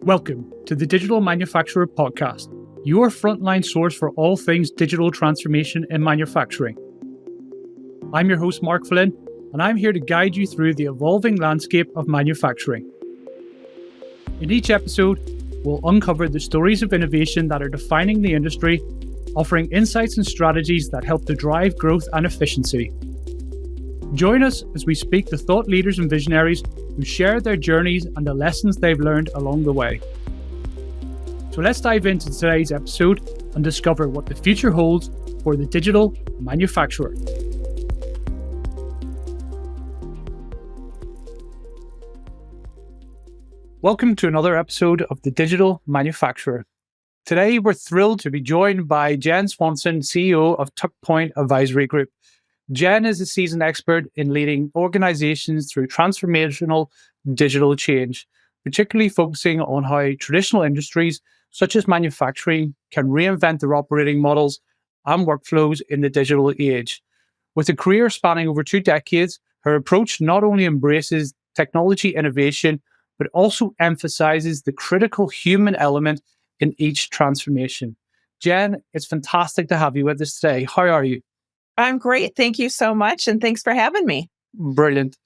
Welcome to the Digital Manufacturer Podcast, your frontline source for all things digital transformation in manufacturing. I'm your host, Mark Flynn, and I'm here to guide you through the evolving landscape of manufacturing. In each episode, we'll uncover the stories of innovation that are defining the industry, offering insights and strategies that help to drive growth and efficiency. Join us as we speak to thought leaders and visionaries who share their journeys and the lessons they've learned along the way. So let's dive into today's episode and discover what the future holds for the digital manufacturer. Welcome to another episode of the Digital Manufacturer. Today, we're thrilled to be joined by Jen Swanson, CEO of Tuckpoint Advisory Group. Jen is a seasoned expert in leading organizations through transformational digital change, particularly focusing on how traditional industries such as manufacturing can reinvent their operating models and workflows in the digital age. With a career spanning over 2 decades, her approach not only embraces technology innovation, but also emphasizes the critical human element in each transformation. Jen, it's fantastic to have you with us today. How are you? I'm great. Thank you so much. And thanks for having me. Brilliant.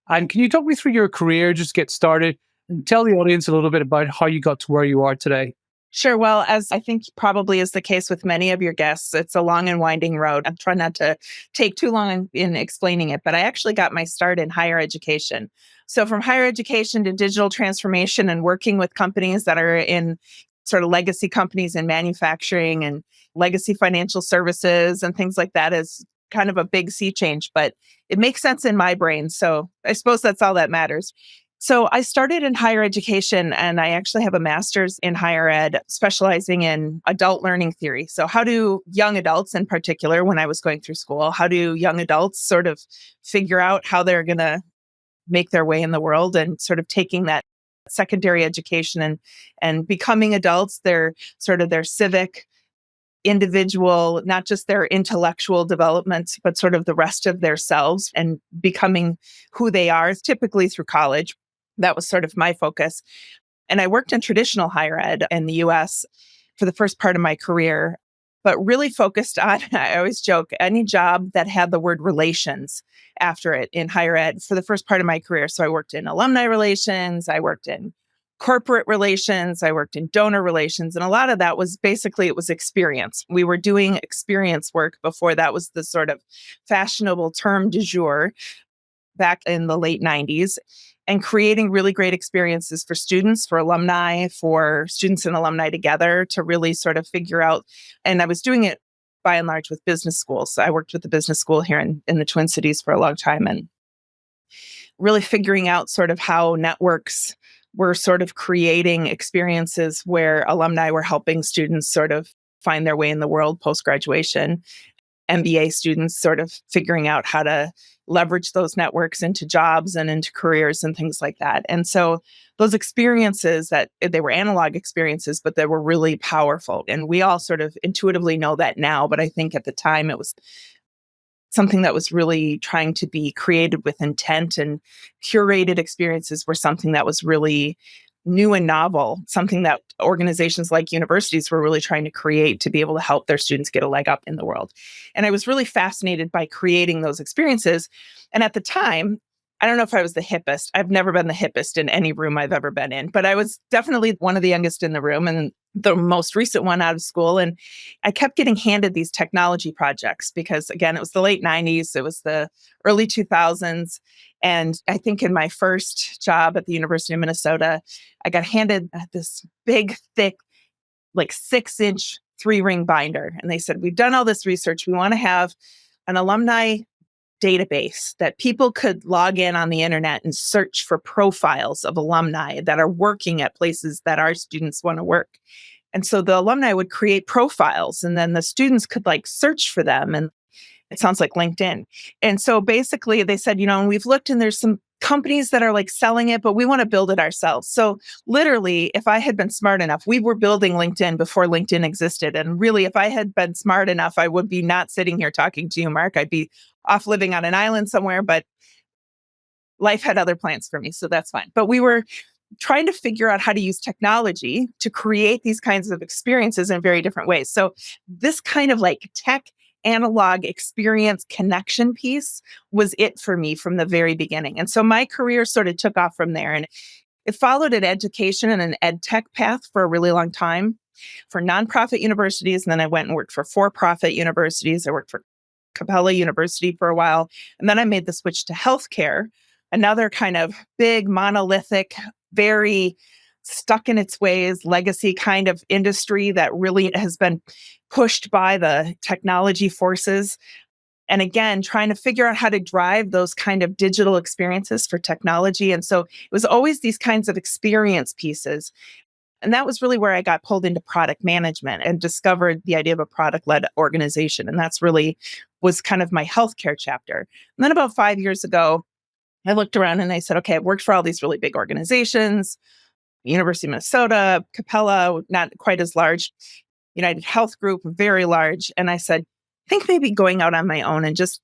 And can you talk me through your career, just get started, and tell the audience a little bit about how you got to where you are today? Sure. Well, as I think probably is the case with many of your guests, it's a long and winding road. I'm trying not to take too long in explaining it, but I actually got my start in higher education. So from higher education to digital transformation and working with companies that are in sort of legacy companies in manufacturing and legacy financial services and things like that is kind of a big sea change, but it makes sense in my brain. So I suppose that's all that matters. So I started in higher education, and I actually have a master's in higher ed specializing in adult learning theory. So how do young adults in particular, when I was going through school, how do young adults sort of figure out how they're going to make their way in the world, and sort of taking that secondary education and becoming adults, their sort of their civic, individual, not just their intellectual development, but sort of the rest of their selves and becoming who they are, typically through college. That was sort of my focus. And I worked in traditional higher ed in the US for the first part of my career, but really focused on, I always joke, any job that had the word relations after it in higher ed for the first part of my career. So I worked in alumni relations, I worked in corporate relations, I worked in donor relations, and a lot of that was basically, it was experience. We were doing experience work before that was the sort of fashionable term du jour back in the late 90s, and creating really great experiences for students, for alumni, for students and alumni together to really sort of figure out. And I was doing it by and large with business schools. So I worked with the business school here in the Twin Cities for a long time, and really figuring out sort of how networks were sort of creating experiences where alumni were helping students sort of find their way in the world post-graduation. MBA students sort of figuring out how to leverage those networks into jobs and into careers and things like that. And so those experiences, that they were analog experiences, but they were really powerful. And we all sort of intuitively know that now, but I think at the time it was something that was really trying to be created with intent, and curated experiences were something that was really new and novel, something that organizations like universities were really trying to create to be able to help their students get a leg up in the world. And I was really fascinated by creating those experiences. And at the time, I don't know if I was the hippest. I've never been the hippest in any room I've ever been in, but I was definitely one of the youngest in the room and the most recent one out of school. And I kept getting handed these technology projects because, again, it was the late 90s, it was the early 2000s. And I think in my first job at the University of Minnesota, I got handed this big, thick, like 6-inch 3-ring binder. And they said, we've done all this research. We want to have an alumni database that people could log in on the internet and search for profiles of alumni that are working at places that our students want to work. And so the alumni would create profiles, and then the students could like search for them. And it sounds like LinkedIn. And so basically they said, and we've looked and there's some companies that are like selling it, but we want to build it ourselves. So literally, if I had been smart enough, we were building LinkedIn before LinkedIn existed. And really, if I had been smart enough, I would be not sitting here talking to you, Mark. I'd be off living on an island somewhere, but life had other plans for me. So that's fine. But we were trying to figure out how to use technology to create these kinds of experiences in very different ways. So this kind of like tech analog experience connection piece was it for me from the very beginning. And so my career sort of took off from there. And it followed an education and an ed tech path for a really long time for nonprofit universities. And then I went and worked for-profit universities. I worked for Capella University for a while. And then I made the switch to healthcare, another kind of big, monolithic, very stuck in its ways, legacy kind of industry that really has been pushed by the technology forces. And again, trying to figure out how to drive those kind of digital experiences for technology. And so it was always these kinds of experience pieces. And that was really where I got pulled into product management and discovered the idea of a product-led organization. And that's really was kind of my healthcare chapter. And then about 5 years ago, I looked around and I said, okay, I've worked for all these really big organizations, University of Minnesota, Capella, not quite as large, United Health Group, very large. And I said, I think maybe going out on my own and just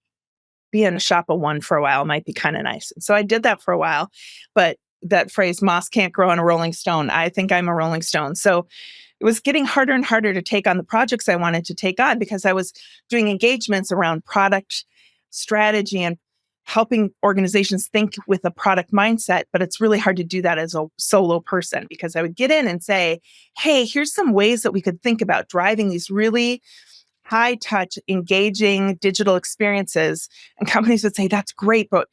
being a shop of one for a while might be kind of nice. And so I did that for a while. But that phrase, moss can't grow on a rolling stone, I think I'm a rolling stone. So it was getting harder and harder to take on the projects I wanted to take on because I was doing engagements around product strategy and helping organizations think with a product mindset. But it's really hard to do that as a solo person because I would get in and say, hey, here's some ways that we could think about driving these really high touch, engaging digital experiences. And companies would say, that's great, but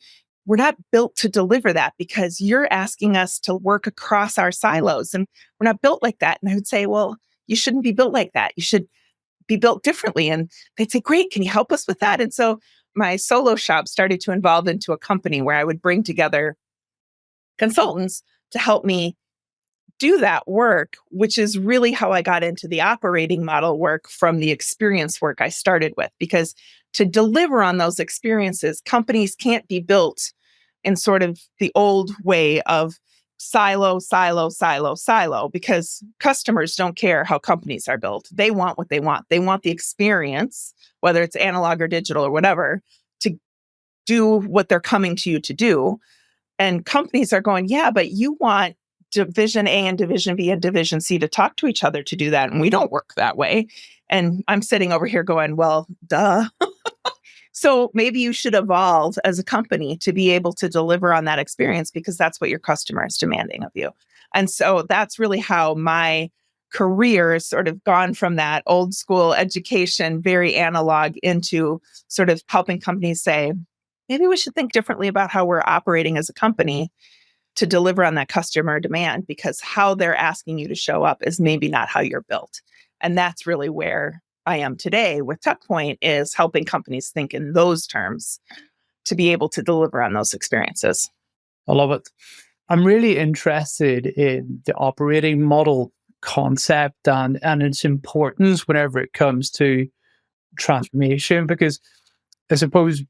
we're not built to deliver that because you're asking us to work across our silos and we're not built like that. And I would say, well, you shouldn't be built like that. You should be built differently. And they'd say, great, can you help us with that? And so my solo shop started to evolve into a company where I would bring together consultants to help me do that work, which is really how I got into the operating model work from the experience work I started with. Because to deliver on those experiences, companies can't be built in sort of the old way of silo, silo, silo, silo, because customers don't care how companies are built. They want what they want. They want the experience, whether it's analog or digital or whatever, to do what they're coming to you to do. And companies are going, yeah, but you want Division A and Division B and Division C to talk to each other to do that. And we don't work that way. And I'm sitting over here going, well, duh. So maybe you should evolve as a company to be able to deliver on that experience because that's what your customer is demanding of you. And so that's really how my career has sort of gone from that old school education, very analog, into sort of helping companies say, maybe we should think differently about how we're operating as a company to deliver on that customer demand, because how they're asking you to show up is maybe not how you're built. And that's really where I am today with Tuckpoint, is helping companies think in those terms to be able to deliver on those experiences. I love it. I'm really interested in the operating model concept and its importance whenever it comes to transformation, because I suppose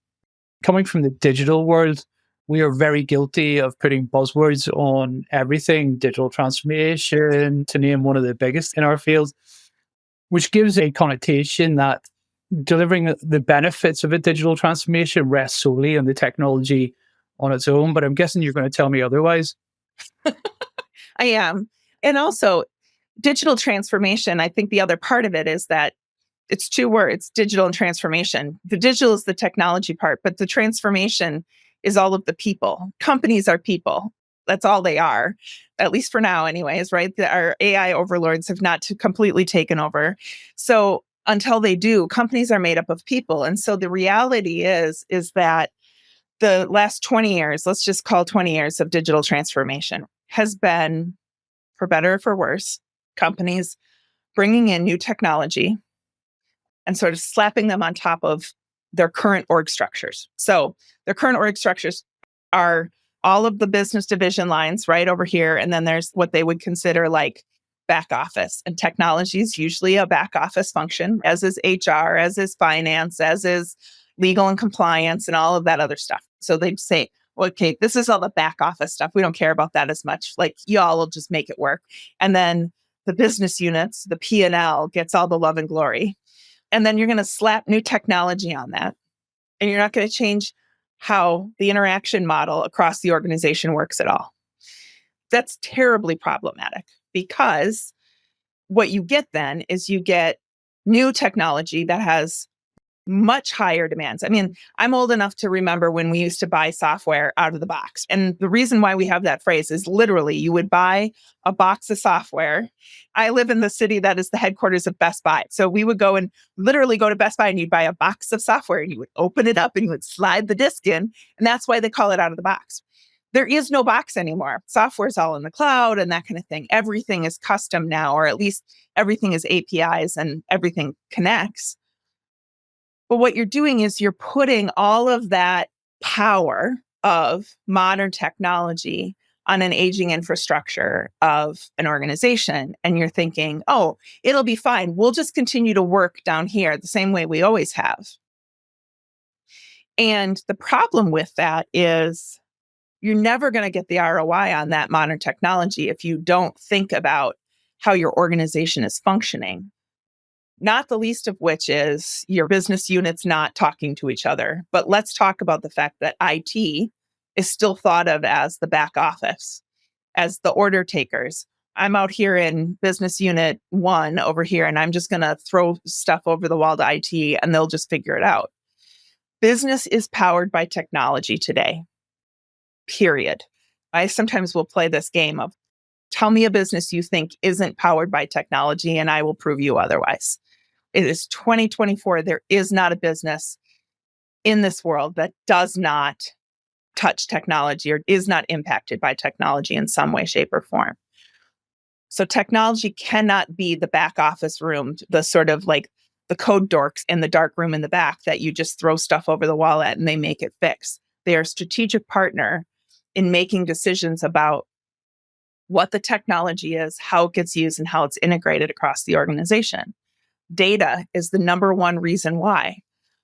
coming from the digital world, we are very guilty of putting buzzwords on everything, digital transformation, to name one of the biggest in our field, which gives a connotation that delivering the benefits of a digital transformation rests solely on the technology on its own. But I'm guessing you're going to tell me otherwise. I am. And also, digital transformation, I think the other part of it is that it's two words, digital and transformation. The digital is the technology part, but the transformation is all of the people. Companies are people. That's all they are, at least for now anyways, right? Our AI overlords have not completely taken over. So until they do, companies are made up of people. And so the reality is that the last 20 years, let's just call 20 years of digital transformation, has been, for better or for worse, companies bringing in new technology and sort of slapping them on top of their current org structures. So their current org structures are all of the business division lines right over here. And then there's what they would consider like back office. And technology is usually a back office function, as is HR, as is finance, as is legal and compliance, and all of that other stuff. So they'd say, well, okay, this is all the back office stuff. We don't care about that as much. Like, y'all will just make it work. And then the business units, the P&L gets all the love and glory. And then you're going to slap new technology on that. And you're not going to change how the interaction model across the organization works at all. That's terribly problematic because what you get then is you get new technology that has much higher demands. I mean, I'm old enough to remember when we used to buy software out of the box. And the reason why we have that phrase is literally you would buy a box of software. I live in the city that is the headquarters of Best Buy. So we would go and literally go to Best Buy and you'd buy a box of software and you would open it up and you would slide the disc in. And that's why they call it out of the box. There is no box anymore. Software's all in the cloud and that kind of thing. Everything is custom now, or at least everything is APIs and everything connects. But what you're doing is you're putting all of that power of modern technology on an aging infrastructure of an organization. And you're thinking, oh, it'll be fine. We'll just continue to work down here the same way we always have. And the problem with that is you're never going to get the ROI on that modern technology if you don't think about how your organization is functioning. Not the least of which is your business units not talking to each other. But let's talk about the fact that IT is still thought of as the back office, as the order takers. I'm out here in business unit 1 over here, and I'm just going to throw stuff over the wall to IT and they'll just figure it out. Business is powered by technology today, period. I sometimes will play this game of tell me a business you think isn't powered by technology and I will prove you otherwise. It is 2024. There is not a business in this world that does not touch technology or is not impacted by technology in some way, shape, or form. So technology cannot be the back office room, the sort of like the code dorks in the dark room in the back that you just throw stuff over the wall at and they make it fix. They are a strategic partner in making decisions about what the technology is, how it gets used, and how it's integrated across the organization. Data is the number one reason why,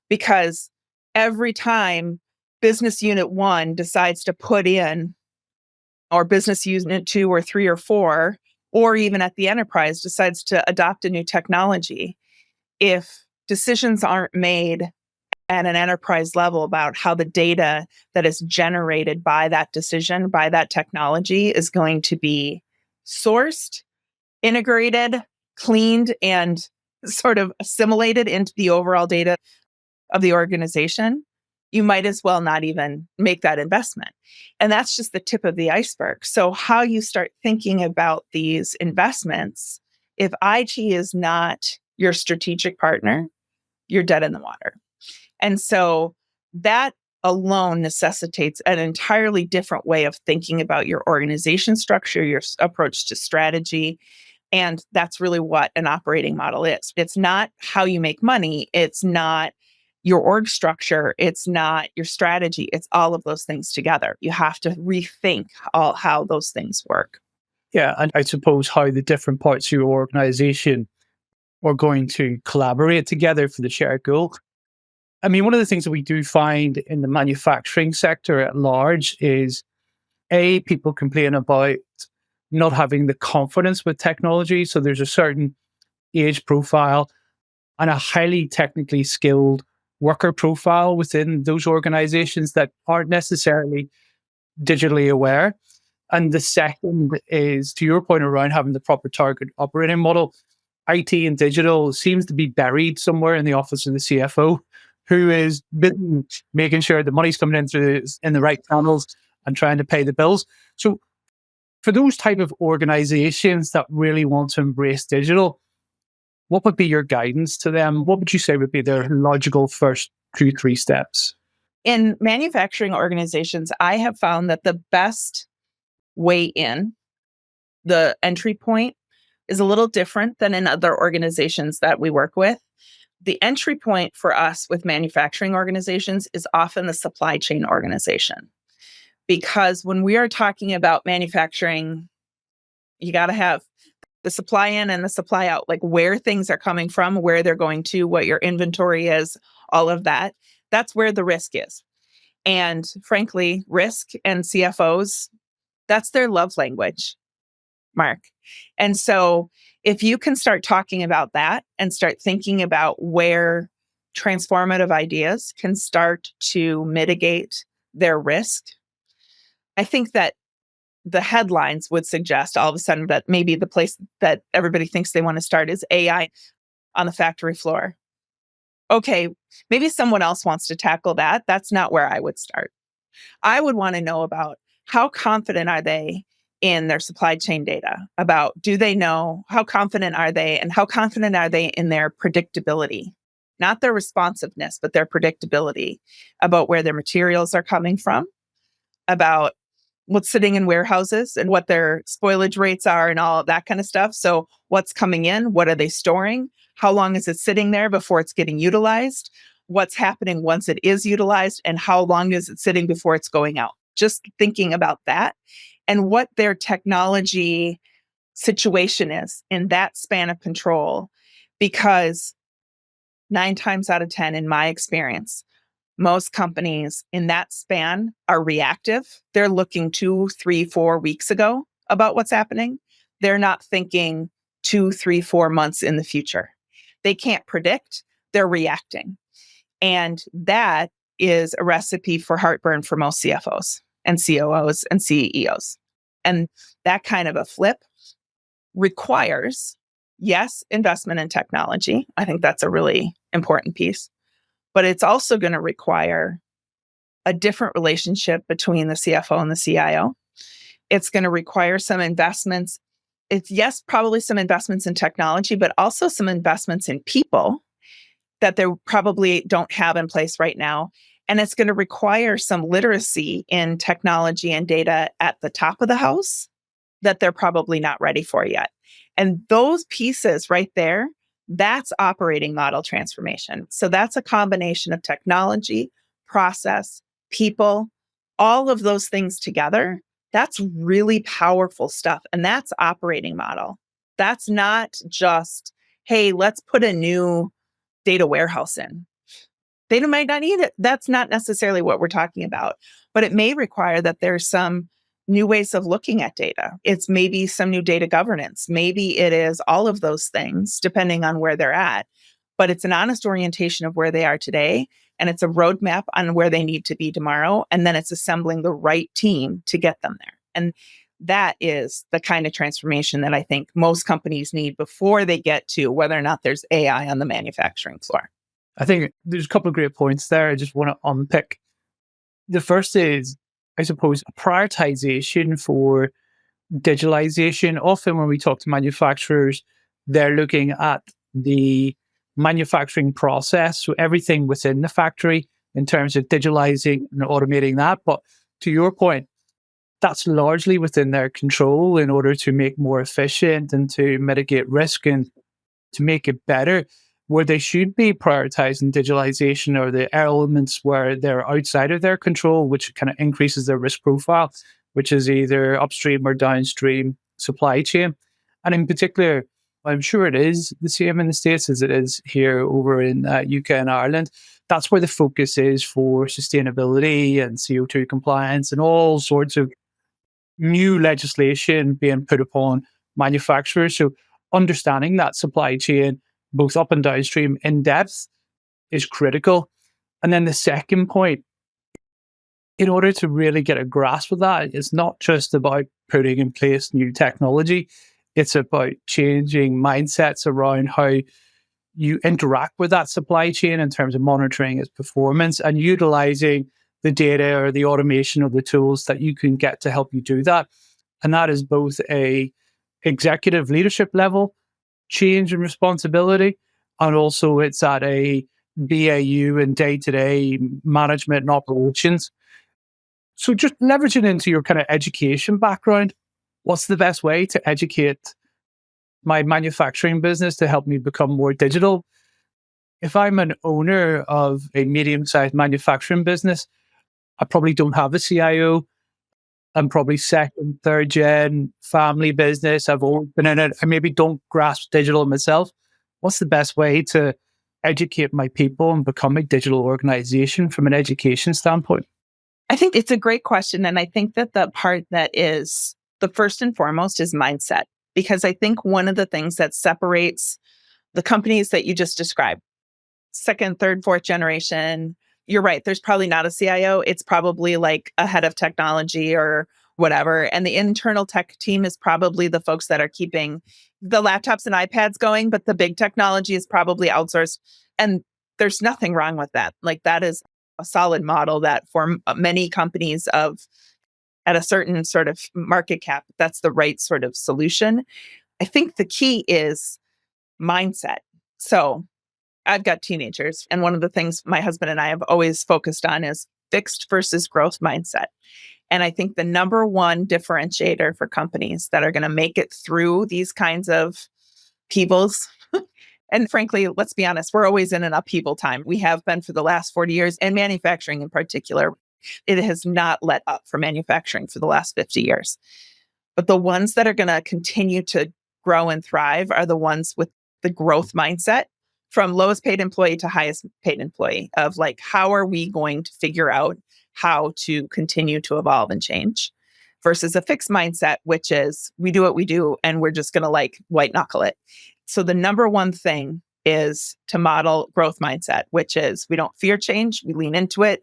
because every time business unit 1 decides to put in, or business unit 2 or 3 or 4, or even at the enterprise decides to adopt a new technology, if decisions aren't made at an enterprise level about how the data that is generated by that decision, by that technology is going to be sourced, integrated, cleaned, and sort of assimilated into the overall data of the organization, you might as well not even make that investment. And that's just the tip of the iceberg. So how you start thinking about these investments, if IT is not your strategic partner, you're dead in the water. And so that alone necessitates an entirely different way of thinking about your organization structure, your approach to strategy. And that's really what an operating model is. It's not how you make money. It's not your org structure. It's not your strategy. It's all of those things together. You have to rethink how those things work. Yeah, and I suppose how the different parts of your organization are going to collaborate together for the shared goal. I mean, one of the things that we do find in the manufacturing sector at large is people complain about not having the confidence with technology. So there's a certain age profile and a highly technically skilled worker profile within those organizations that aren't necessarily digitally aware. And the second is, to your point around having the proper target operating model, IT and digital seems to be buried somewhere in the office of the CFO, who is making sure the money's coming in the right channels and trying to pay the bills. So for those type of organizations that really want to embrace digital, what would be your guidance to them? What would you say would be their logical first 2-3 steps? In manufacturing organizations, I have found that the best way in, the entry point, is a little different than in other organizations that we work with. The entry point for us with manufacturing organizations is often the supply chain organization. Because when we are talking about manufacturing, you got to have the supply in and the supply out, like where things are coming from, where they're going to, what your inventory is, all of that. That's where the risk is. And frankly, risk and CFOs, that's their love language, Mark. And so if you can start talking about that and start thinking about where transformative ideas can start to mitigate their risk, I think that the headlines would suggest all of a sudden that maybe the place that everybody thinks they want to start is AI on the factory floor. Okay, maybe someone else wants to tackle that. That's not where I would start. I would want to know about how confident are they in their supply chain data, about do they know, how confident are they, and how confident are they in their predictability, not their responsiveness, but their predictability about where their materials are coming from, about what's sitting in warehouses and what their spoilage rates are and all of that kind of stuff. So what's coming in, what are they storing? How long is it sitting there before it's getting utilized? What's happening once it is utilized, and how long is it sitting before it's going out? Just thinking about that and what their technology situation is in that span of control. Because 9 times out of 10, in my experience, most companies in that span are reactive. They're looking 2, 3, 4 weeks ago about what's happening. They're not thinking 2, 3, 4 months in the future. They can't predict. They're reacting. And that is a recipe for heartburn for most CFOs and COOs and CEOs. And that kind of a flip requires, yes, investment in technology. I think that's a really important piece. But it's also going to require a different relationship between the CFO and the CIO. It's going to require some investments. It's, yes, probably some investments in technology, but also some investments in people that they probably don't have in place right now. And it's going to require some literacy in technology and data at the top of the house that they're probably not ready for yet. And those pieces right there, that's operating model transformation. So that's a combination of technology, process, people, all of those things together. That's really powerful stuff. And that's operating model. That's not just, hey, let's put a new data warehouse in. They might not need it. That's not necessarily what we're talking about. But it may require that there's some new ways of looking at data. It's maybe some new data governance. Maybe it is all of those things, depending on where they're at. But it's an honest orientation of where they are today. And it's a roadmap on where they need to be tomorrow. And then it's assembling the right team to get them there. And that is the kind of transformation that I think most companies need before they get to whether or not there's AI on the manufacturing floor. I think there's a couple of great points there I just want to unpick. The first is, I suppose, a prioritization for digitalization. Often when we talk to manufacturers, they're looking at the manufacturing process, so everything within the factory in terms of digitalizing and automating that. But to your point, that's largely within their control in order to make more efficient and to mitigate risk and to make it better. Where they should be prioritizing digitalization are the elements where they're outside of their control, which kind of increases their risk profile, which is either upstream or downstream supply chain. And in particular, I'm sure it is the same in the States as it is here over in UK and Ireland. That's where the focus is for sustainability and CO2 compliance and all sorts of new legislation being put upon manufacturers. So understanding that supply chain, both up and downstream in depth, is critical. And then the second point, in order to really get a grasp of that, it's not just about putting in place new technology. It's about changing mindsets around how you interact with that supply chain in terms of monitoring its performance and utilizing the data or the automation of the tools that you can get to help you do that. And that is both a executive leadership level change and responsibility, and also it's at a BAU and day-to-day management and operations. So just leveraging into your kind of education background, what's the best way to educate my manufacturing business to help me become more digital? If I'm an owner of a medium-sized manufacturing business, I probably don't have a CIO. I'm probably second, third gen family business. I've always been in it. I maybe don't grasp digital myself. What's the best way to educate my people and become a digital organization from an education standpoint? I think it's a great question. And I think that the part that is the first and foremost is mindset, because I think one of the things that separates the companies that you just described, second, third, fourth generation, you're right. There's probably not a CIO. It's probably like a head of technology or whatever. And the internal tech team is probably the folks that are keeping the laptops and iPads going, but the big technology is probably outsourced. And there's nothing wrong with that. Like that is a solid model that for many companies of at a certain sort of market cap, that's the right sort of solution. I think the key is mindset. So I've got teenagers, and one of the things my husband and I have always focused on is fixed versus growth mindset. And I think the number one differentiator for companies that are going to make it through these kinds of upheavals, and frankly, let's be honest, we're always in an upheaval time. We have been for the last 40 years, and manufacturing in particular. It has not let up for manufacturing for the last 50 years. But the ones that are going to continue to grow and thrive are the ones with the growth mindset, from lowest paid employee to highest paid employee, of like, how are we going to figure out how to continue to evolve and change, versus a fixed mindset, which is we do what we do and we're just going to like white knuckle it. So the number one thing is to model growth mindset, which is we don't fear change, we lean into it,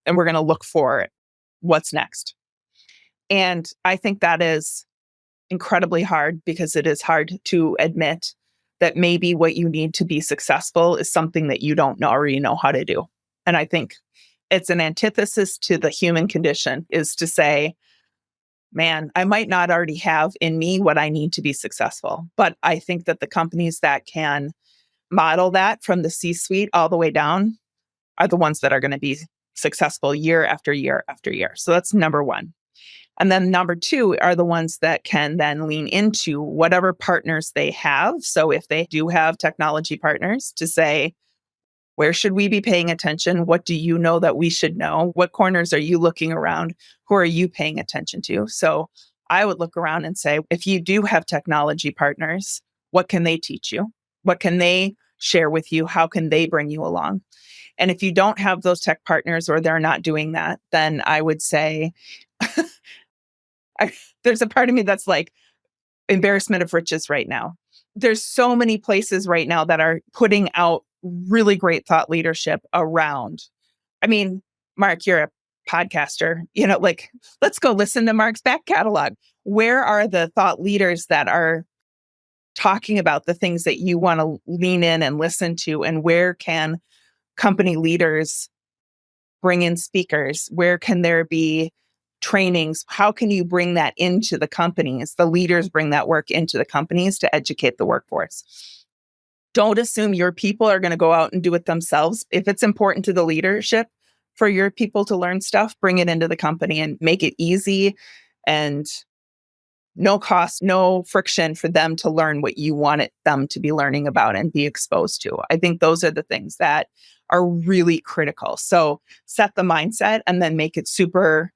and we're going to look for what's next. And I think that is incredibly hard, because it is hard to admit that maybe what you need to be successful is something that you don't know already know how to do. And I think it's an antithesis to the human condition, is to say, man, I might not already have in me what I need to be successful. But I think that the companies that can model that from the C-suite all the way down are the ones that are going to be successful year after year after year. So that's number one. And then number two are the ones that can then lean into whatever partners they have. So if they do have technology partners, to say, where should we be paying attention? What do you know that we should know? What corners are you looking around? Who are you paying attention to? So I would look around and say, if you do have technology partners, what can they teach you? What can they share with you? How can they bring you along? And if you don't have those tech partners, or they're not doing that, then I would say, there's a part of me that's like embarrassment of riches right now. There's so many places right now that are putting out really great thought leadership around. I mean, Mark, you're a podcaster, like, let's go listen to Mark's back catalog. Where are the thought leaders that are talking about the things that you want to lean in and listen to? And where can company leaders bring in speakers? Where can there be trainings? How can you bring that into the companies? The leaders bring that work into the companies to educate the workforce. Don't assume your people are going to go out and do it themselves. If it's important to the leadership for your people to learn stuff, bring it into the company and make it easy and no cost, no friction for them to learn what you want them to be learning about and be exposed to. I think those are the things that are really critical. So set the mindset and then make it super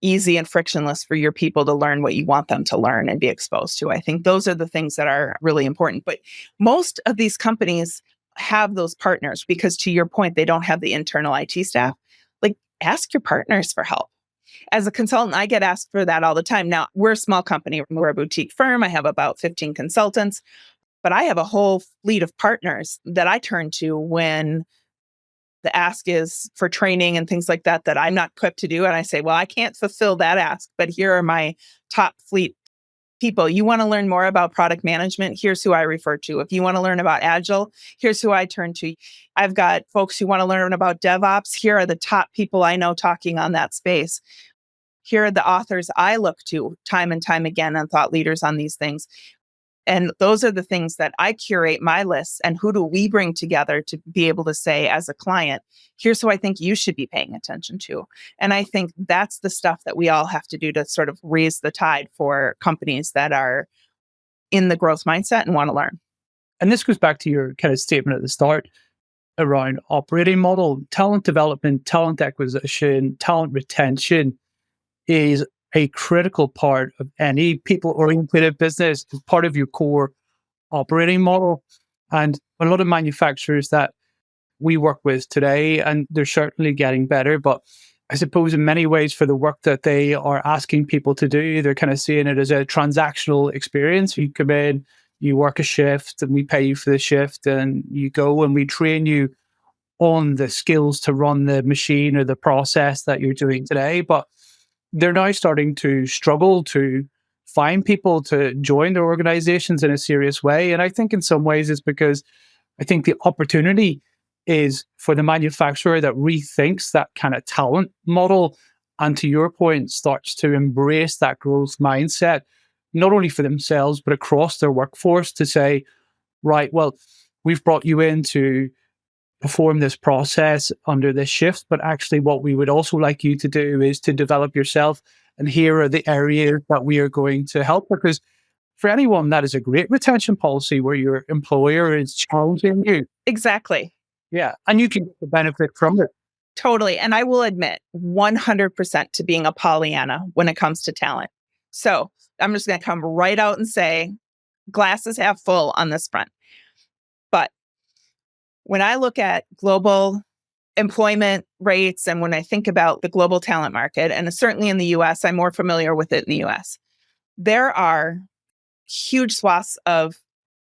easy and frictionless for your people to learn what you want them to learn and be exposed to. I think those are the things that are really important. But most of these companies have those partners because, to your point, they don't have the internal IT staff. Like, ask your partners for help. As a consultant, I get asked for that all the time. Now, we're a small company. We're a boutique firm. I have about 15 consultants, but I have a whole fleet of partners that I turn to when the ask is for training and things like that, that I'm not equipped to do. And I say, well, I can't fulfill that ask, but here are my top fleet people. You want to learn more about product management? Here's who I refer to. If you want to learn about Agile, here's who I turn to. I've got folks who want to learn about DevOps. Here are the top people I know talking on that space. Here are the authors I look to time and time again and thought leaders on these things. And those are the things that I curate my lists. And who do we bring together to be able to say, as a client, here's who I think you should be paying attention to. And I think that's the stuff that we all have to do to sort of raise the tide for companies that are in the growth mindset and want to learn. And this goes back to your kind of statement at the start around operating model, talent development, talent acquisition, talent retention is a critical part of any people-oriented business. It's part of your core operating model. And a lot of manufacturers that we work with today, and they're certainly getting better, but I suppose in many ways for the work that they are asking people to do, they're kind of seeing it as a transactional experience. You come in, you work a shift, and we pay you for the shift, and you go and we train you on the skills to run the machine or the process that you're doing today. But they're now starting to struggle to find people to join their organizations in a serious way. And I think in some ways it's because I think the opportunity is for the manufacturer that rethinks that kind of talent model and, to your point, starts to embrace that growth mindset, not only for themselves, but across their workforce to say, right, well, we've brought you in to perform this process under this shift, but actually what we would also like you to do is to develop yourself. And here are the areas that we are going to help, because for anyone, that is a great retention policy where your employer is challenging you. Exactly. Yeah. And you can get the benefit from it. Totally. And I will admit 100% to being a Pollyanna when it comes to talent. So I'm just going to come right out and say glasses half full on this front. But when I look at global employment rates and when I think about the global talent market, and certainly in the US, I'm more familiar with it in the US, there are huge swaths of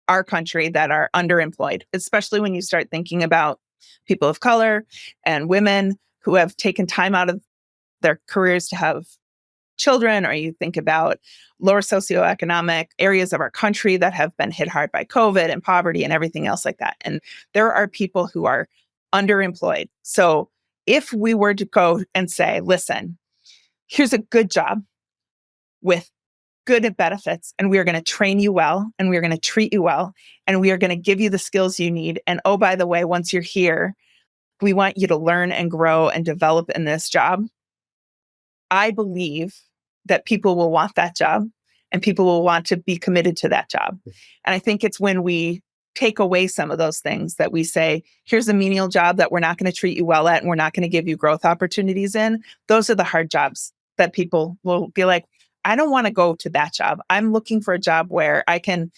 our country that are underemployed, especially when you start thinking about people of color and women who have taken time out of their careers to have children, or you think about lower socioeconomic areas of our country that have been hit hard by COVID and poverty and everything else like that. And there are people who are underemployed. So if we were to go and say, listen, here's a good job with good benefits, and we are going to train you well, and we are going to treat you well, and we are going to give you the skills you need. And oh, by the way, once you're here, we want you to learn and grow and develop in this job. I believe that people will want that job and people will want to be committed to that job. And I think it's when we take away some of those things that we say, here's a menial job that we're not going to treat you well at and we're not going to give you growth opportunities in. Those are the hard jobs that people will be like, I don't want to go to that job. I'm looking for a job where I can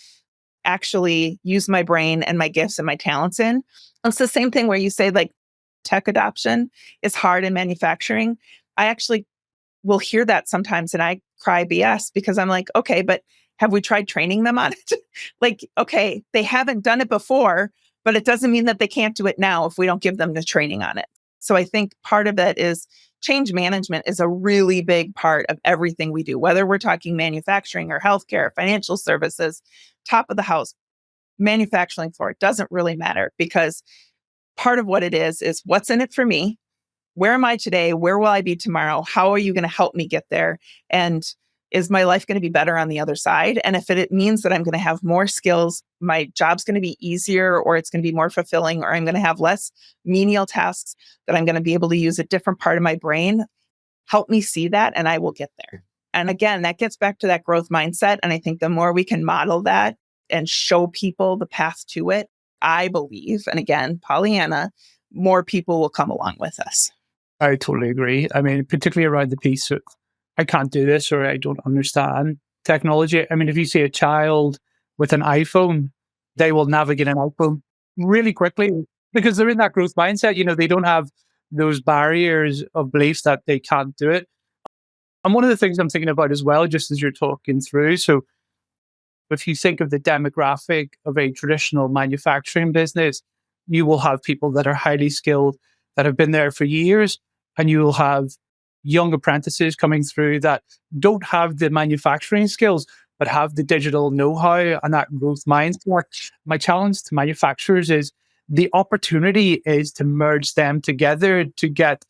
actually use my brain and my gifts and my talents in. It's the same thing where you say like tech adoption is hard in manufacturing. I actually will hear that sometimes and I cry BS because I'm like, okay, but have we tried training them on it? Like, okay, they haven't done it before, but it doesn't mean that they can't do it now if we don't give them the training on it. So I think part of that is change management is a really big part of everything we do, whether we're talking manufacturing or healthcare, financial services, top of the house, manufacturing floor. It doesn't really matter because part of what it is what's in it for me? Where am I today? Where will I be tomorrow? How are you going to help me get there? And is my life going to be better on the other side? And if it means that I'm going to have more skills, my job's going to be easier, or it's going to be more fulfilling, or I'm going to have less menial tasks that I'm going to be able to use a different part of my brain, help me see that and I will get there. And again, that gets back to that growth mindset. And I think the more we can model that and show people the path to it, I believe, and again, Pollyanna, more people will come along with us. I totally agree. I mean, particularly around the piece of I can't do this or I don't understand technology. I mean, if you see a child with an iPhone, they will navigate an iPhone really quickly because they're in that growth mindset. You know, they don't have those barriers of beliefs that they can't do it. And one of the things I'm thinking about as well, just as you're talking through, so if you think of the demographic of a traditional manufacturing business, you will have people that are highly skilled that have been there for years, and you will have young apprentices coming through that don't have the manufacturing skills, but have the digital know-how and that growth mindset. My challenge to manufacturers is the opportunity is to merge them together to get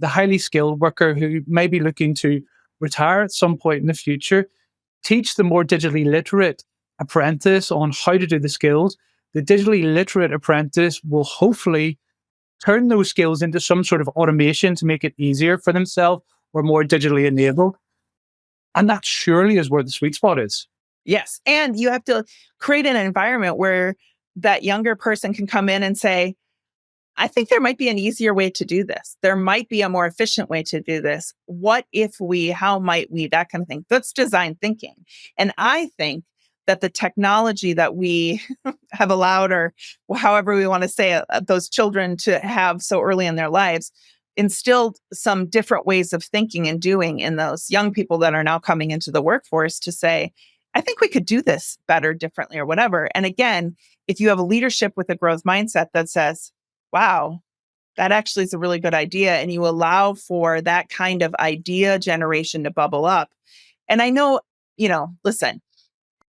the highly skilled worker who may be looking to retire at some point in the future, teach the more digitally literate apprentice on how to do the skills. The digitally literate apprentice will hopefully turn those skills into some sort of automation to make it easier for themselves or more digitally enabled. And that surely is where the sweet spot is. Yes. And you have to create an environment where that younger person can come in and say, I think there might be an easier way to do this. There might be a more efficient way to do this. What if we, how might we, that kind of thing. That's design thinking. And I think that the technology that we have allowed, or however we want to say it, those children to have so early in their lives, instilled some different ways of thinking and doing in those young people that are now coming into the workforce to say, I think we could do this better, differently, or whatever. And again, if you have a leadership with a growth mindset that says, wow, that actually is a really good idea. And you allow for that kind of idea generation to bubble up. And I know, listen,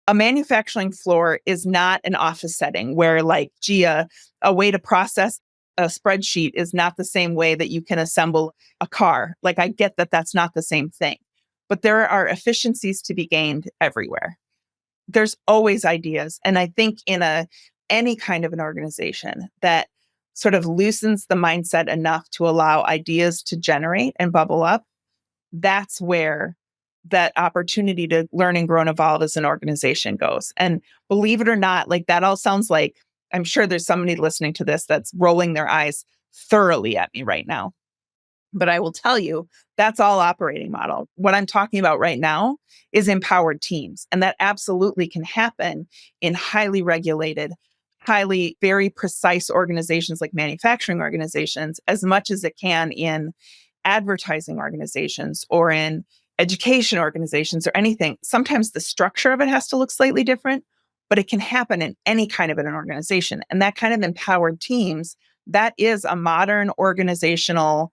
a manufacturing floor is not an office setting where, like, gee, a way to process a spreadsheet is not the same way that you can assemble a car. Like, I get that that's not the same thing, but there are efficiencies to be gained everywhere. There's always ideas. And I think in any kind of an organization that sort of loosens the mindset enough to allow ideas to generate and bubble up, that's where that opportunity to learn and grow and evolve as an organization goes. And believe it or not, like, that all sounds like, I'm sure there's somebody listening to this that's rolling their eyes thoroughly at me right now. But I will tell you, that's all operating model. What I'm talking about right now is empowered teams. And that absolutely can happen in highly regulated, highly, very precise organizations like manufacturing organizations, as much as it can in advertising organizations or in education organizations or anything. Sometimes the structure of it has to look slightly different, but it can happen in any kind of an organization. And that kind of empowered teams, that is a modern organizational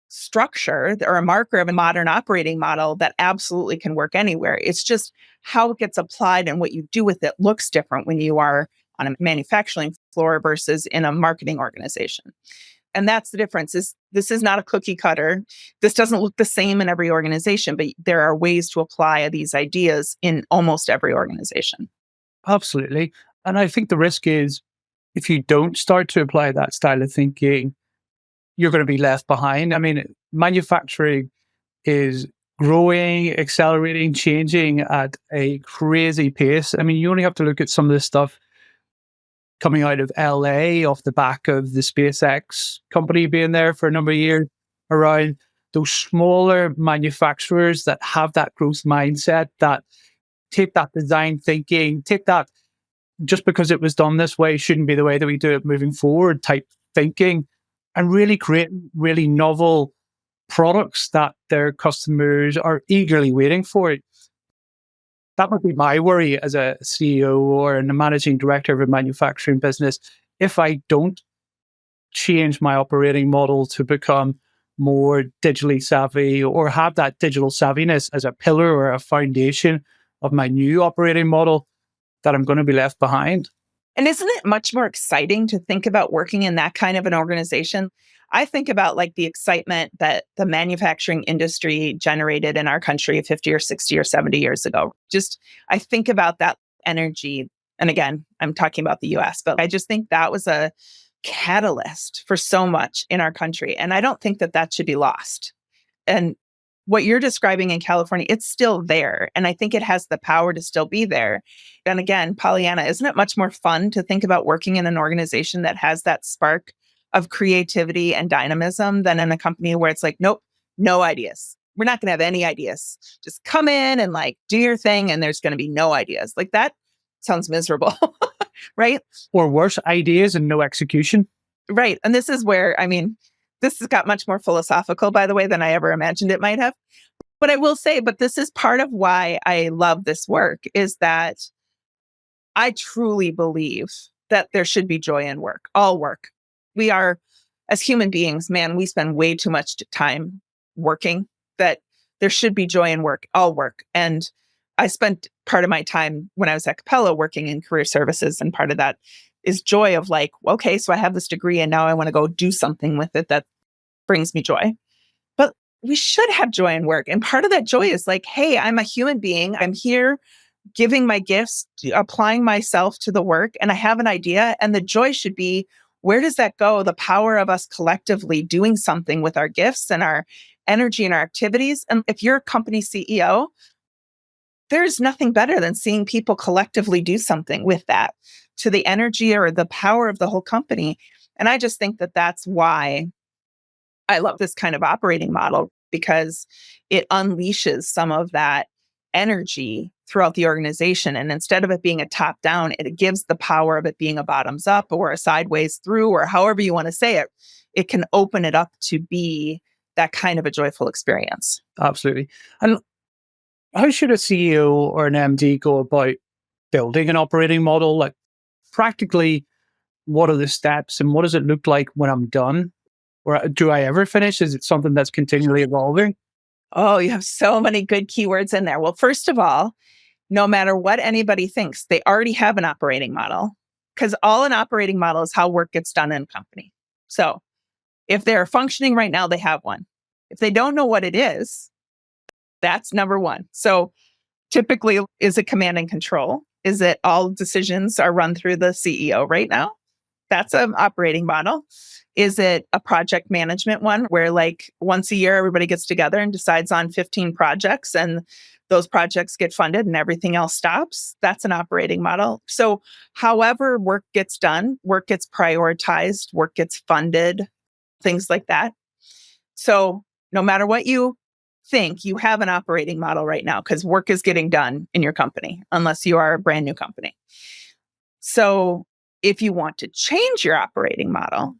structure or a marker of a modern operating model that absolutely can work anywhere. It's just how it gets applied and what you do with it looks different when you are on a manufacturing floor versus in a marketing organization. And that's the difference. This is not a cookie cutter. This doesn't look the same in every organization, but there are ways to apply these ideas in almost every organization. Absolutely. And I think the risk is if you don't start to apply that style of thinking, you're going to be left behind. I mean, manufacturing is growing, accelerating, changing at a crazy pace. I mean, you only have to look at some of the stuff coming out of LA off the back of the SpaceX company being there for a number of years, around those smaller manufacturers that have that growth mindset, that take that design thinking, take that just because it was done this way shouldn't be the way that we do it moving forward type thinking, and really create really novel products that their customers are eagerly waiting for. That would be my worry as a CEO or a managing director of a manufacturing business. If I don't change my operating model to become more digitally savvy or have that digital savviness as a pillar or a foundation of my new operating model, that I'm going to be left behind. And isn't it much more exciting to think about working in that kind of an organization? I think about, like, the excitement that the manufacturing industry generated in our country 50 or 60 or 70 years ago. Just, I think about that energy. And again, I'm talking about the US, but I just think that was a catalyst for so much in our country. And I don't think that that should be lost. And what you're describing in California, it's still there. And I think it has the power to still be there. And again, Pollyanna, isn't it much more fun to think about working in an organization that has that spark of creativity and dynamism than in a company where it's like, nope, no ideas. We're not going to have any ideas. Just come in and, like, do your thing, and there's going to be no ideas. Like, that sounds miserable, right? Or worse, ideas and no execution. Right. And this is where, I mean, this has got much more philosophical, by the way, than I ever imagined it might have. But I will say, but this is part of why I love this work, is that I truly believe that there should be joy in work, all work. We are, as human beings, man, we spend way too much time working, that there should be joy in work, all work. And I spent part of my time when I was at Capella working in career services. And part of that is joy of, like, okay, so I have this degree and now I want to go do something with it that brings me joy. But we should have joy in work. And part of that joy is, like, hey, I'm a human being. I'm here giving my gifts, applying myself to the work, and I have an idea. And the joy should be, where does that go? The power of us collectively doing something with our gifts and our energy and our activities. And if you're a company CEO, there's nothing better than seeing people collectively do something with that, to the energy or the power of the whole company. And I just think that that's why I love this kind of operating model, because it unleashes some of that energy throughout the organization. And instead of it being a top down, it gives the power of it being a bottoms up or a sideways through, or however you want to say it. It can open it up to be that kind of a joyful experience. Absolutely. And how should a CEO or an MD go about building an operating model? Like, practically, what are the steps and what does it look like when I'm done? Or do I ever finish? Is it something that's continually evolving? Oh, you have so many good keywords in there. Well, first of all, no matter what anybody thinks, they already have an operating model because all an operating model is how work gets done in a company. So if they're functioning right now, they have one. If they don't know what it is, that's number one. So typically, is it command and control? Is it all decisions are run through the CEO right now? That's an operating model. Is it a project management one where like once a year, everybody gets together and decides on 15 projects and those projects get funded and everything else stops? That's an operating model. So however work gets done, work gets prioritized, work gets funded, things like that. So no matter what you think, you have an operating model right now because work is getting done in your company, unless you are a brand new company. So if you want to change your operating model,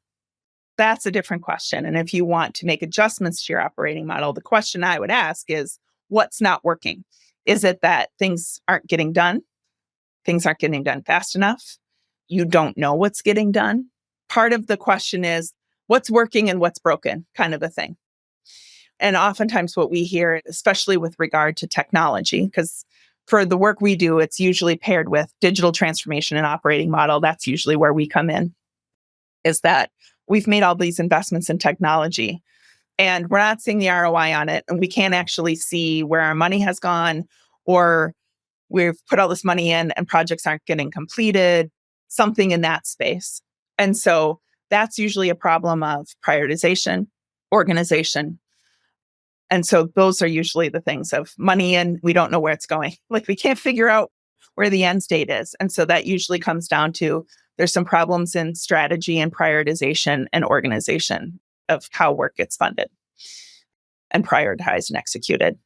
that's a different question. And if you want to make adjustments to your operating model, the question I would ask is, what's not working? Is it that things aren't getting done? Things aren't getting done fast enough? You don't know what's getting done? Part of the question is, what's working and what's broken, kind of a thing. And oftentimes what we hear, especially with regard to technology, because for the work we do, it's usually paired with digital transformation and operating model. That's usually where we come in, is that we've made all these investments in technology and we're not seeing the ROI on it. And we can't actually see where our money has gone, or we've put all this money in and projects aren't getting completed, something in that space. And so that's usually a problem of prioritization, organization. And so those are usually the things of money in, we don't know where it's going. Like we can't figure out where the end state is. And so that usually comes down to there's some problems in strategy and prioritization and organization of how work gets funded and prioritized and executed.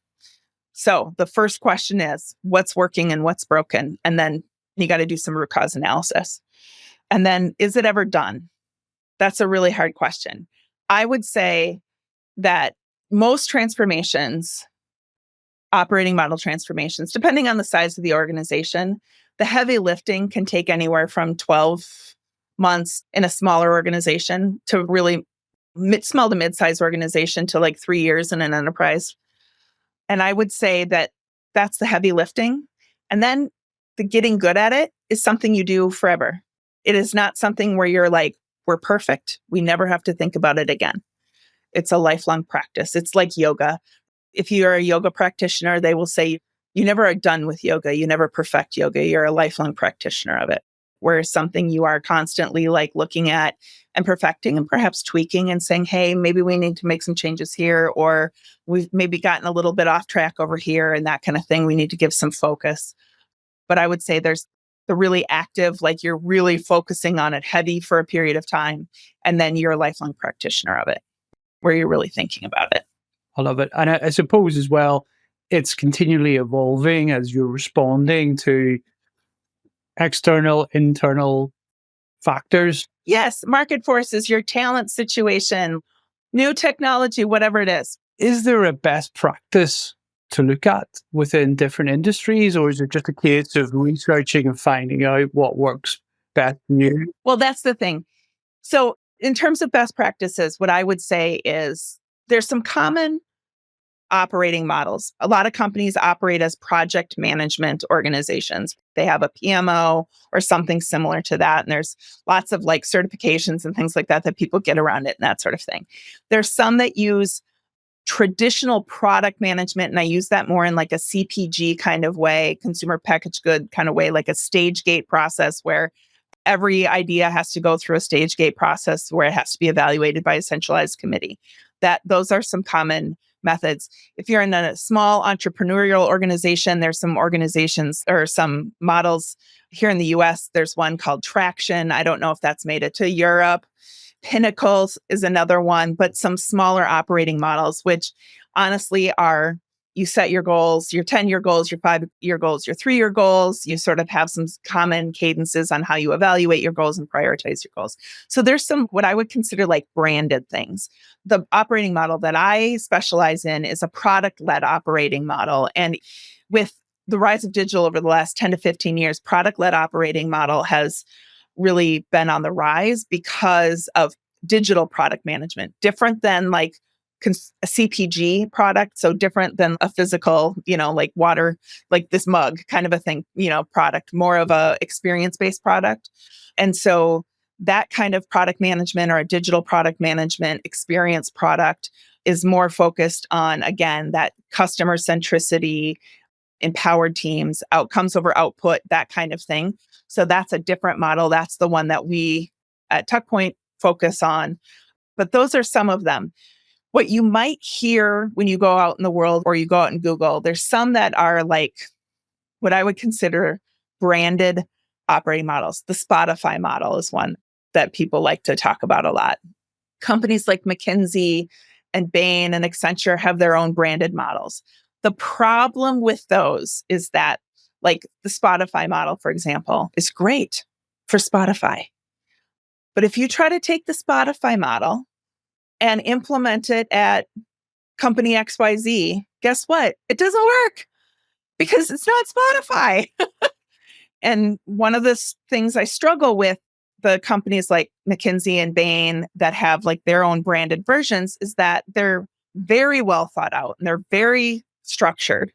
So the first question is, what's working and what's broken? And then you got to do some root cause analysis. And then, is it ever done? That's a really hard question. I would say that most transformations, operating model transformations, depending on the size of the organization, the heavy lifting can take anywhere from 12 months in a smaller organization to really small to mid-size organization to like 3 years in an enterprise. And I would say that that's the heavy lifting. And then the getting good at it is something you do forever. It is not something where you're like, we're perfect. We never have to think about it again. It's a lifelong practice. It's like yoga. If you're a yoga practitioner, they will say you never are done with yoga. You never perfect yoga. You're a lifelong practitioner of it. Whereas something you are constantly like looking at and perfecting and perhaps tweaking and saying, hey, maybe we need to make some changes here, or we've maybe gotten a little bit off track over here and that kind of thing. We need to give some focus. But I would say there's the really active, like you're really focusing on it heavy for a period of time. And then you're a lifelong practitioner of it, where you're really thinking about it. I love it. And I suppose as well, it's continually evolving as you're responding to external, internal factors. Yes, market forces, your talent situation, new technology, whatever it is. Is there a best practice to look at within different industries, or is it just a case of researching and finding out what works best for you? Well, that's the thing. So in terms of best practices, what I would say is there's some common operating models. A lot of companies operate as project management organizations. They have a PMO or something similar to that. And there's lots of like certifications and things like that that people get around it and that sort of thing. There's some that use traditional product management, and I use that more in like a CPG kind of way, consumer packaged good kind of way, like a stage gate process where every idea has to go through a stage gate process where it has to be evaluated by a centralized committee. Those are some common methods. If you're in a small entrepreneurial organization, there's some organizations or some models here in the US. There's one called Traction. I don't know if that's made it to Europe. Pinnacles is another one, but some smaller operating models, which honestly are, you set your goals, your 10-year goals, your 5-year goals, your 3-year goals. You sort of have some common cadences on how you evaluate your goals and prioritize your goals. So there's some, what I would consider like branded things. The operating model that I specialize in is a product-led operating model. And with the rise of digital over the last 10 to 15 years, product-led operating model has really been on the rise because of digital product management, different than like a CPG product. So different than a physical, like water, like this mug kind of a thing, product, more of a experience-based product. And so that kind of product management or a digital product management experience product is more focused on, again, that customer centricity, empowered teams, outcomes over output, that kind of thing. So that's a different model. That's the one that we at Tuckpoint focus on. But those are some of them. What you might hear when you go out in the world or you go out and Google, there's some that are like what I would consider branded operating models. The Spotify model is one that people like to talk about a lot. Companies like McKinsey and Bain and Accenture have their own branded models. The problem with those is that, like the Spotify model, for example, is great for Spotify. But if you try to take the Spotify model and implement it at company XYZ, guess what? It doesn't work because it's not Spotify. And one of the things I struggle with the companies like McKinsey and Bain that have like their own branded versions is that they're very well thought out and they're very structured,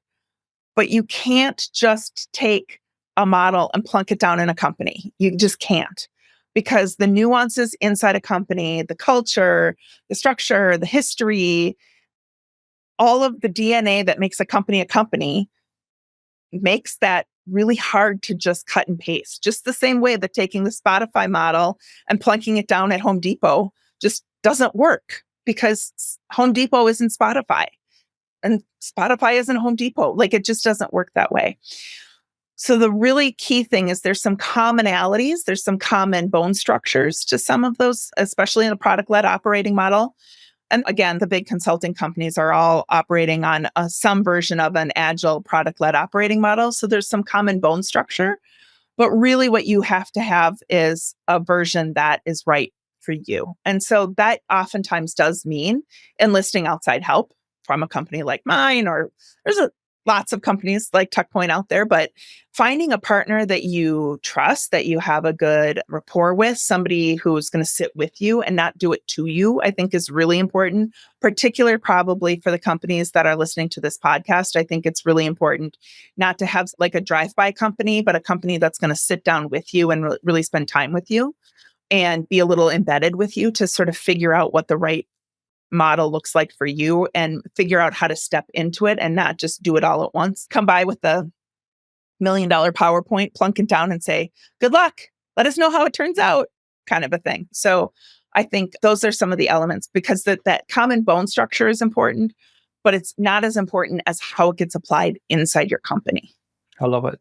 but you can't just take a model and plunk it down in a company. You just can't, because the nuances inside a company, the culture, the structure, the history, all of the DNA that makes a company makes that really hard to just cut and paste. Just the same way that taking the Spotify model and plunking it down at Home Depot just doesn't work, because Home Depot isn't Spotify and Spotify isn't Home Depot. Like, it just doesn't work that way. So the really key thing is there's some commonalities, there's some common bone structures to some of those, especially in a product-led operating model. And again, the big consulting companies are all operating on some version of an agile product-led operating model. So there's some common bone structure. But really what you have to have is a version that is right for you. And so that oftentimes does mean enlisting outside help from a company like mine, or there's lots of companies like Tuckpoint out there, but finding a partner that you trust, that you have a good rapport with, somebody who's going to sit with you and not do it to you, I think is really important, particularly probably for the companies that are listening to this podcast. I think it's really important not to have like a drive-by company, but a company that's going to sit down with you and really spend time with you and be a little embedded with you to sort of figure out what the right model looks like for you and figure out how to step into it and not just do it all at once. Come by with the $1 million PowerPoint, plunk it down and say, good luck. Let us know how it turns out, kind of a thing. So I think those are some of the elements, because that common bone structure is important, but it's not as important as how it gets applied inside your company. I love it.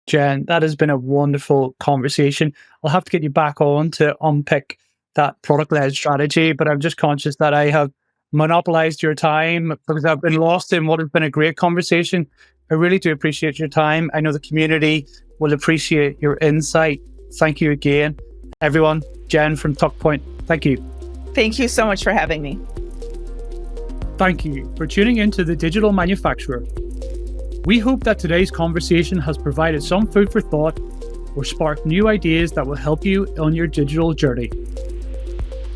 Jen, that has been a wonderful conversation. I'll have to get you back on to unpick that product-led strategy, but I'm just conscious that I have monopolized your time because I've been lost in what has been a great conversation. I really do appreciate your time. I know the community will appreciate your insight. Thank you again. Everyone, Jen from Tuckpoint, thank you. Thank you so much for having me. Thank you for tuning into The Digital Manufacturer. We hope that today's conversation has provided some food for thought or sparked new ideas that will help you on your digital journey.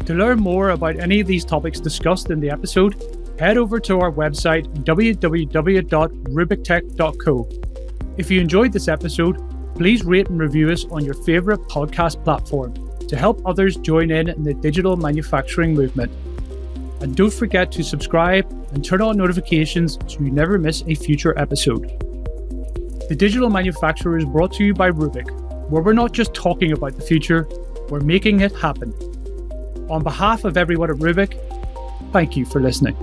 To learn more about any of these topics discussed in the episode, head over to our website, www.rubictech.co. If you enjoyed this episode, please rate and review us on your favorite podcast platform to help others join in the digital manufacturing movement. And don't forget to subscribe and turn on notifications so you never miss a future episode. The Digital Manufacturer is brought to you by Rubik, where we're not just talking about the future, we're making it happen. On behalf of everyone at Rubik, thank you for listening.